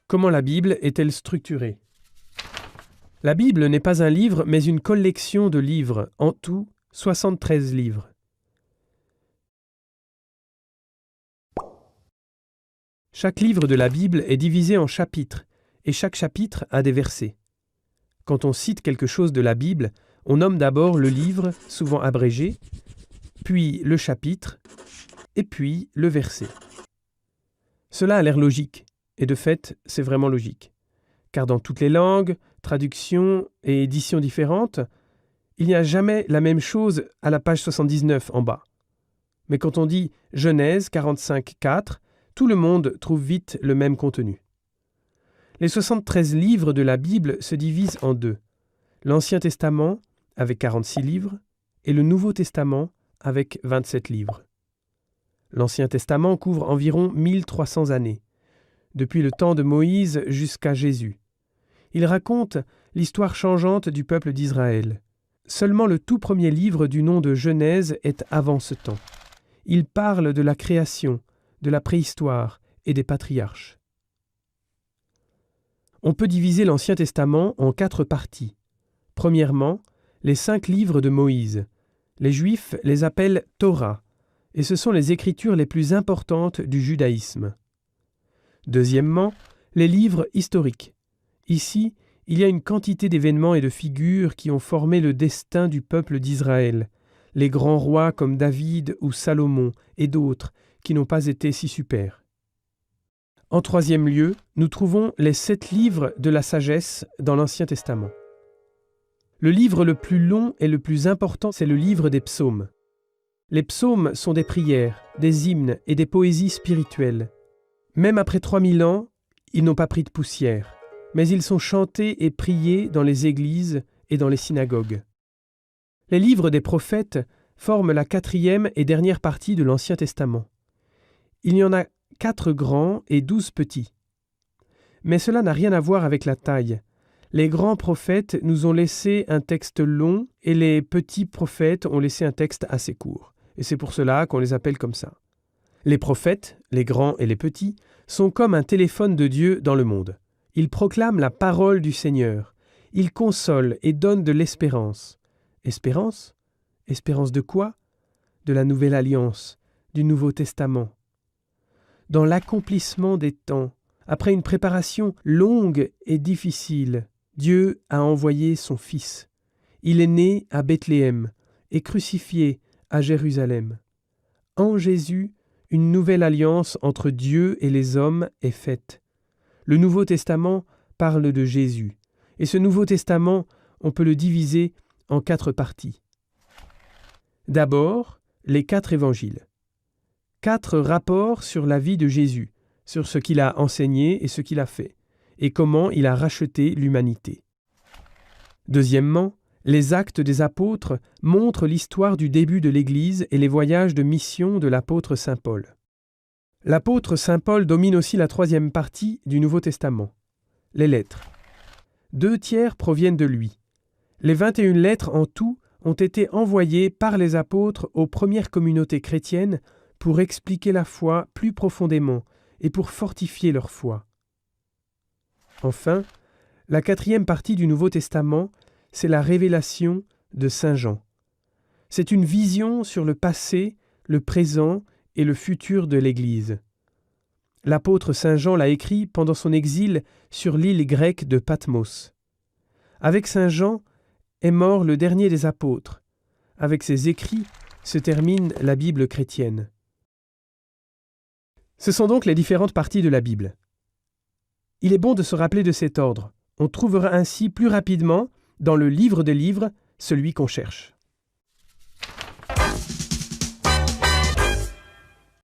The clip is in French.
Comment la Bible est-elle structurée? La Bible n'est pas un livre, mais une collection de livres, en tout 73 livres. Chaque livre de la Bible est divisé en chapitres, et chaque chapitre a des versets. Quand on cite quelque chose de la Bible, on nomme d'abord le livre, souvent abrégé, puis le chapitre, et puis le verset. Cela a l'air logique. Et de fait, c'est vraiment logique. Car dans toutes les langues, traductions et éditions différentes, il n'y a jamais la même chose à la page 79 en bas. Mais quand on dit Genèse 45:4, tout le monde trouve vite le même contenu. Les 73 livres de la Bible se divisent en deux. L'Ancien Testament, avec 46 livres, et le Nouveau Testament, avec 27 livres. L'Ancien Testament couvre environ 1300 années. Depuis le temps de Moïse jusqu'à Jésus. Il raconte l'histoire changeante du peuple d'Israël. Seulement le tout premier livre du nom de Genèse est avant ce temps. Il parle de la création, de la préhistoire et des patriarches. On peut diviser l'Ancien Testament en 4 parties. Premièrement, les 5 livres de Moïse. Les Juifs les appellent Torah, et ce sont les écritures les plus importantes du judaïsme. Deuxièmement, les livres historiques. Ici, il y a une quantité d'événements et de figures qui ont formé le destin du peuple d'Israël, les grands rois comme David ou Salomon et d'autres qui n'ont pas été si super. En troisième lieu, nous trouvons les 7 livres de la sagesse dans l'Ancien Testament. Le livre le plus long et le plus important, c'est le livre des psaumes. Les psaumes sont des prières, des hymnes et des poésies spirituelles. Même après 3000 ans, ils n'ont pas pris de poussière, mais ils sont chantés et priés dans les églises et dans les synagogues. Les livres des prophètes forment la 4e et dernière partie de l'Ancien Testament. Il y en a 4 grands et 12 petits. Mais cela n'a rien à voir avec la taille. Les grands prophètes nous ont laissé un texte long et les petits prophètes ont laissé un texte assez court. Et c'est pour cela qu'on les appelle comme ça. Les prophètes, les grands et les petits, sont comme un téléphone de Dieu dans le monde. Ils proclament la parole du Seigneur. Ils consolent et donnent de l'espérance. Espérance? Espérance de quoi? De la Nouvelle Alliance, du Nouveau Testament. Dans l'accomplissement des temps, après une préparation longue et difficile, Dieu a envoyé son Fils. Il est né à Bethléem et crucifié à Jérusalem. En Jésus, une nouvelle alliance entre Dieu et les hommes est faite. Le Nouveau Testament parle de Jésus, et ce Nouveau Testament, on peut le diviser en 4 parties. D'abord, les 4 évangiles. 4 rapports sur la vie de Jésus, sur ce qu'il a enseigné et ce qu'il a fait, et comment il a racheté l'humanité. Deuxièmement, les actes des apôtres montrent l'histoire du début de l'Église et les voyages de mission de l'apôtre Saint Paul. L'apôtre Saint Paul domine aussi la 3e partie du Nouveau Testament, les lettres. 2 tiers proviennent de lui. Les 21 lettres en tout ont été envoyées par les apôtres aux premières communautés chrétiennes pour expliquer la foi plus profondément et pour fortifier leur foi. Enfin, la 4e partie du Nouveau Testament, c'est la révélation de Saint Jean. C'est une vision sur le passé, le présent et le futur de l'Église. L'apôtre Saint Jean l'a écrit pendant son exil sur l'île grecque de Patmos. Avec Saint Jean est mort le dernier des apôtres. Avec ses écrits se termine la Bible chrétienne. Ce sont donc les différentes parties de la Bible. Il est bon de se rappeler de cet ordre. On trouvera ainsi plus rapidement, dans le livre des livres, celui qu'on cherche.